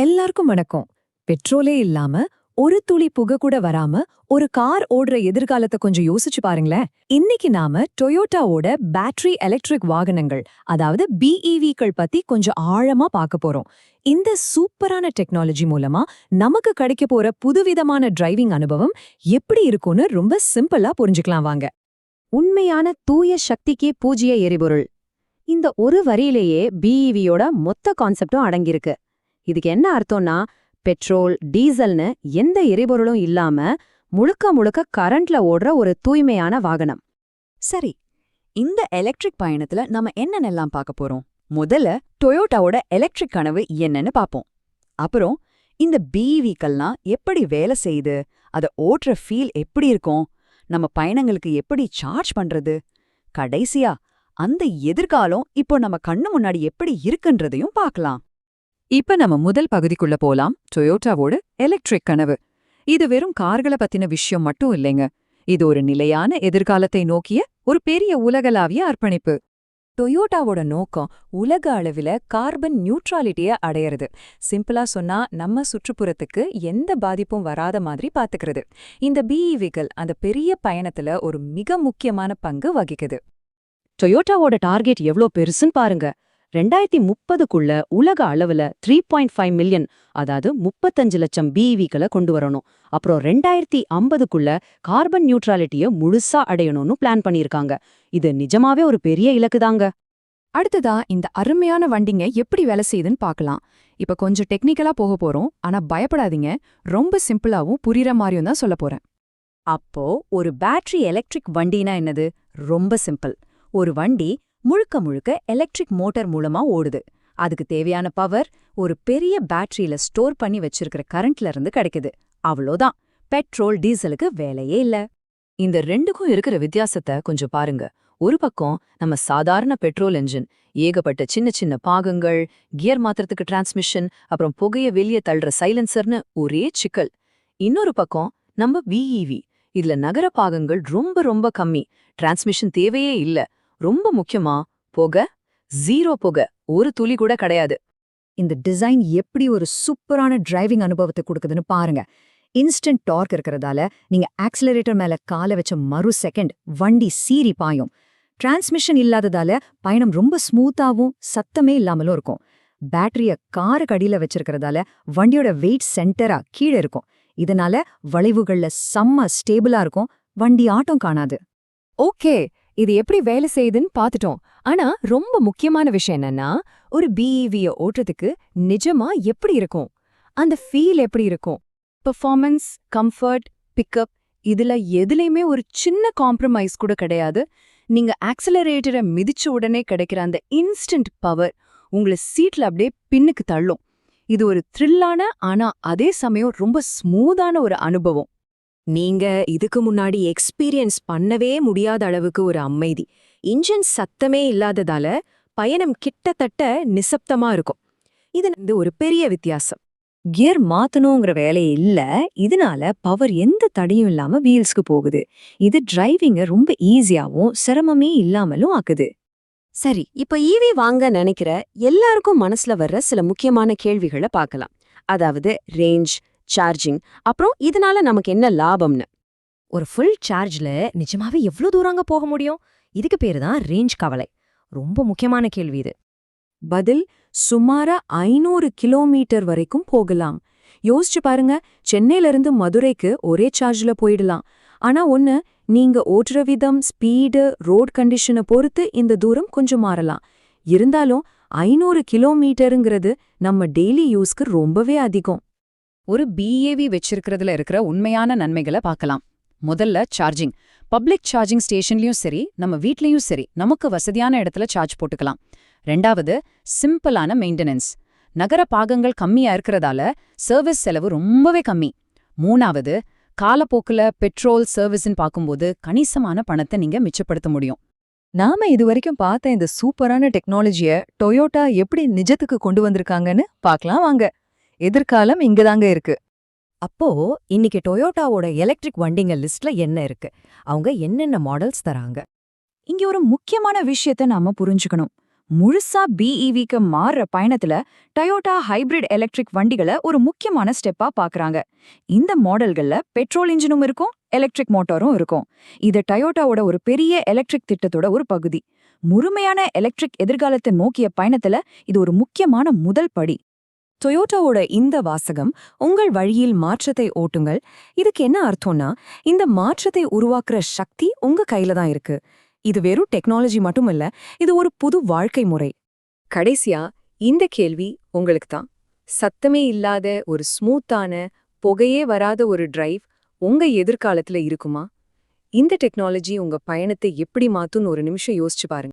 எல்லாருக்கும் வணக்கம். பெட்ரோலே இல்லாம ஒரு துளி புகை கூட வராம ஒரு கார் ஓடுற எதிர்காலத்தை கொஞ்சம் யோசிச்சு பாருங்களேன். இன்னைக்கு நாம டொயோட்டாவோட பேட்டரி எலக்ட்ரிக் வாகனங்கள், அதாவது BEVக்கள் பத்தி கொஞ்சம் ஆழமா பார்க்க போறோம். இந்த சூப்பரான டெக்னாலஜி மூலமா நமக்கு கிடைக்க போற புதுவிதமான டிரைவிங் அனுபவம் எப்படி இருக்கும்னு ரொம்ப சிம்பிளா புரிஞ்சுக்கலாம் வாங்க. உண்மையான தூய சக்திக்கே பூஜ்ய எரிபொருள். இந்த ஒரு வரியிலேயே BEVயோட மொத்த கான்செப்டும் அடங்கியிருக்கு. இதுக்கு என்ன அர்த்தம்னா, பெட்ரோல், டீசல்னு எந்த எரிபொருளும் இல்லாம முழுக்க முழுக்க கரண்ட்ல ஓடுற ஒரு தூய்மையான வாகனம். சரி, இந்த எலக்ட்ரிக் பயணத்துல நம்ம என்னென்னலாம் பார்க்க போறோம்? முதல்ல டொயோட்டாவோட எலக்ட்ரிக் கனவு என்னன்னு பாப்போம். அப்புறம் இந்த BEVக்கள்லாம் எப்படி வேலை செய்யுது, அதை ஓட்டுற ஃபீல் எப்படி இருக்கும், நம்ம பயணங்களுக்கு எப்படி சார்ஜ் பண்றது, கடைசியா அந்த எதிர்காலம் இப்போ நம்ம கண்ணு முன்னாடி எப்படி இருக்குன்றதையும் பார்க்கலாம். இப்ப நம்ம முதல் பகுதிக்குள்ள போலாம். டொயோட்டாவோட எலக்ட்ரிக் கனவு. இது வெறும் கார்களை பத்தின விஷயம் மட்டும் இல்லைங்க. இது ஒரு நிலையான எதிர்காலத்தை நோக்கிய ஒரு பெரிய உலகளாவிய அர்ப்பணிப்பு. டொயோட்டாவோட நோக்கம் உலக அளவில கார்பன் நியூட்ராலிட்டியை அடையிறது. சிம்பிளா சொன்னா, நம்ம சுற்றுப்புறத்துக்கு எந்த பாதிப்பும் வராத மாதிரி பாத்துக்கிறது. இந்த BEVக்கள் அந்த பெரிய பயணத்துல ஒரு மிக முக்கியமான பங்கு வகிக்குது. டொயோட்டாவோட டார்கெட் எவ்ளோ பெருசுன்னு பாருங்க. 2030க்குள்ள உலக அளவுல 3.5 மில்லியன், அதாவது 35 லட்சம் BEVக்களை கொண்டு வரணும். அப்புறம் 2050க்குள்ள கார்பன் நியூட்ராலிட்டியை முழுசா அடையணும்னு பிளான் பண்ணியிருக்காங்க. இது நிஜமாவே ஒரு பெரிய இலக்குதாங்க. அடுத்ததா இந்த அருமையான வண்டிங்க எப்படி வேலை செய்யுதுன்னு பார்க்கலாம். இப்ப கொஞ்சம் டெக்னிக்கலா போக போறோம், ஆனா பயப்படாதீங்க. ரொம்ப சிம்பிளாவும் புரியுற மாதிரியும் தான் சொல்ல போறேன். அப்போ ஒரு பேட்டரி எலக்ட்ரிக் வண்டினா என்னது? ரொம்ப சிம்பிள். ஒரு வண்டி முழுக்க முழுக்க எலக்ட்ரிக் மோட்டார் மூலமா ஓடுது. அதுக்கு தேவையான பவர் ஒரு பெரிய பேட்டரியில ஸ்டோர் பண்ணி வச்சிருக்கிற கரண்ட்ல இருந்து கிடைக்குது. அவ்வளோதான். பெட்ரோல், டீசலுக்கு வேலையே இல்ல. இந்த ரெண்டுக்கும் இருக்கிற வித்தியாசத்தை கொஞ்சம் பாருங்க. ஒரு பக்கம் நம்ம சாதாரண பெட்ரோல் என்ஜின், ஏகப்பட்ட சின்ன சின்ன பாகங்கள், கியர் மாத்திரத்துக்கு டிரான்ஸ்மிஷன், அப்புறம் புகைய வெளியே தள்ளுற சைலன்சர்னு ஒரே சிக்கல். இன்னொரு பக்கம் நம்ம BEV. இதுல நகர பாகங்கள் ரொம்ப ரொம்ப கம்மி, டிரான்ஸ்மிஷன் தேவையே இல்ல. ரொம்ப முக்கியமா, புகை ஜீரோ, புகை ஒரு துளி கூட கிடையாது. இந்த டிசைன் எப்படி ஒரு சூப்பரான டிரைவிங் அனுபவத்தை கொடுக்குதுன்னு பாருங்க. இன்ஸ்டன்ட் டார்க் இருக்கிறதால நீங்க ஆக்சிலரேட்டர் மேல காலை வச்ச மறு செகண்ட் வண்டி சீறி பாயும். டிரான்ஸ்மிஷன் இல்லாததால பயணம் ரொம்ப ஸ்மூத்தாவும் சத்தமே இல்லாமலும் இருக்கும். பேட்டரிய காருக்கு அடியில வச்சிருக்கிறதால வண்டியோட வெயிட் சென்டரா கீழே இருக்கும். இதனால வளைவுகள்ல செம்ம ஸ்டேபிளா இருக்கும், வண்டி ஆட்டம் காணாது. ஓகே, இது எப்படி வேலை செய்யுதுன்னு பார்த்துட்டோம். ஆனா ரொம்ப முக்கியமான விஷயம் என்னன்னா, ஒரு BEVய ஓட்டுறதுக்கு நிஜமா எப்படி இருக்கும், அந்த ஃபீல் எப்படி இருக்கும். பெர்ஃபார்மன்ஸ், கம்ஃபர்ட், பிக்கப், இதுல எதுலையுமே ஒரு சின்ன காம்ப்ரமைஸ் கூட கிடையாது. நீங்க ஆக்சிலரேட்டரை மிதிச்ச உடனே கிடைக்கிற அந்த இன்ஸ்டன்ட் பவர் உங்களை சீட்ல அப்படியே பின்னுக்கு தள்ளும். இது ஒரு த்ரில்லான, ஆனா அதே சமயம் ரொம்ப ஸ்மூத்தான ஒரு அனுபவம். நீங்க இதுக்கு முன்னாடி எக்ஸ்பீரியன்ஸ் பண்ணவே முடியாத அளவுக்கு ஒரு அமைதி. இன்ஜின் சத்தமே இல்லாததால பயணம் கிட்டத்தட்ட நிசப்தமா இருக்கும். இது ஒரு பெரிய வித்தியாசம். கியர் மாத்தணுங்கிற வேலையே இல்ல, இதனால பவர் எந்த தடையும் இல்லாம வீல்ஸ்க்கு போகுது. இது டிரைவிங்க ரொம்ப ஈஸியாவும் சிரமமே இல்லாமலும் ஆக்குது. சரி, இப்ப EV வாங்க நினைக்கிற எல்லாருக்கும் மனசுல வர்ற சில முக்கியமான கேள்விகளை பார்க்கலாம். அதாவது ரேஞ்ச், சார்ஜிங், அப்புறம் இதனால நமக்கு என்ன லாபம்னு. ஒரு ஃபுல் சார்ஜ்ல நிஜமாவே எவ்வளவு தூரங்க போக முடியும்? இதுக்கு பேரு தான் ரேஞ்ச் கவலை. ரொம்ப முக்கியமான கேள்வி இது. பதில், சுமாரா 500 கிலோமீட்டர் வரைக்கும் போகலாம். யோசிச்சு பாருங்க, சென்னையில இருந்து மதுரைக்கு ஒரே சார்ஜ்ல போயிடலாம். ஆனா ஒண்ணு, நீங்க ஓட்டுற விதம், ஸ்பீடு, ரோட் கண்டிஷனை பொறுத்து இந்த தூரம் கொஞ்சம் மாறலாம். இருந்தாலும் 500 கிலோமீட்டருங்கிறது நம்ம டெய்லி யூஸ்க்கு ரொம்பவே அதிகம். ஒரு BEV வச்சிருக்கிறதுல இருக்கிற உண்மையான நன்மைகளை பார்க்கலாம். முதல்ல சார்ஜிங். பப்ளிக் சார்ஜிங் ஸ்டேஷன்லயும் சரி, நம்ம வீட்லயும் சரி, நமக்கு வசதியான இடத்துல சார்ஜ் போட்டுக்கலாம். ரெண்டாவது, சிம்பிளான மெயின்டெனன்ஸ். நகர பாகங்கள் கம்மியா இருக்கிறதால சர்வீஸ் செலவு ரொம்பவே கம்மி. மூணாவது, காலப்போக்குல பெட்ரோல் சர்வீஸ்ன்னு பார்க்கும்போது கணிசமான பணத்தை நீங்க மிச்சப்படுத்த முடியும். நாம இதுவரைக்கும் பார்த்த இந்த சூப்பரான டெக்னாலஜிய டொயோட்டா எப்படி நிஜத்துக்கு கொண்டு வந்திருக்காங்கன்னு பார்க்கலாம் வாங்க. எதிர்காலம் இங்கதாங்க இருக்கு. அப்போ இன்னைக்கு டொயோட்டாவோட எலக்ட்ரிக் வண்டிங்க லிஸ்ட்ல என்ன இருக்கு? அவங்க என்னென்ன மாடல்ஸ் தராங்க? இங்க ஒரு முக்கியமான விஷயத்த நாம புரிஞ்சுக்கணும். முழுசா பிஇவிக்கு மாறுற பயணத்துல டயோட்டா ஹைபிரிட் எலக்ட்ரிக் வண்டிகளை ஒரு முக்கியமான ஸ்டெப்பா பாக்குறாங்க. இந்த மாடல்கள்ல பெட்ரோல் இன்ஜினும் இருக்கும், எலக்ட்ரிக் மோட்டாரும் இருக்கும். இது டயோட்டாவோட ஒரு பெரிய எலக்ட்ரிக் திட்டத்தோட ஒரு பகுதி. முழுமையான எலக்ட்ரிக் எதிர்காலத்தை நோக்கிய பயணத்துல இது ஒரு முக்கியமான முதல் படி. டொயோட்டாவோட இந்த வாசகம், உங்கள் வழியில் மாற்றத்தை ஓட்டுங்கள், இதுக்கு என்ன அர்த்தம்னா, இந்த மாற்றத்தை உருவாக்குற சக்தி உங்க கையில தான் இருக்கு. இது வெறும் டெக்னாலஜி மட்டும் இல்ல, இது ஒரு புது வாழ்க்கை முறை. கடைசியா இந்த கேள்வி உங்களுக்கு தான். சத்தமே இல்லாத ஒரு ஸ்மூத்தான, புகையே வராத ஒரு டிரைவ் உங்க எதிர்காலத்துல இருக்குமா? இந்த டெக்னாலஜி உங்க பயணத்தை எப்படி மாத்தும்னு ஒரு நிமிஷம் யோசிச்சு பாருங்க.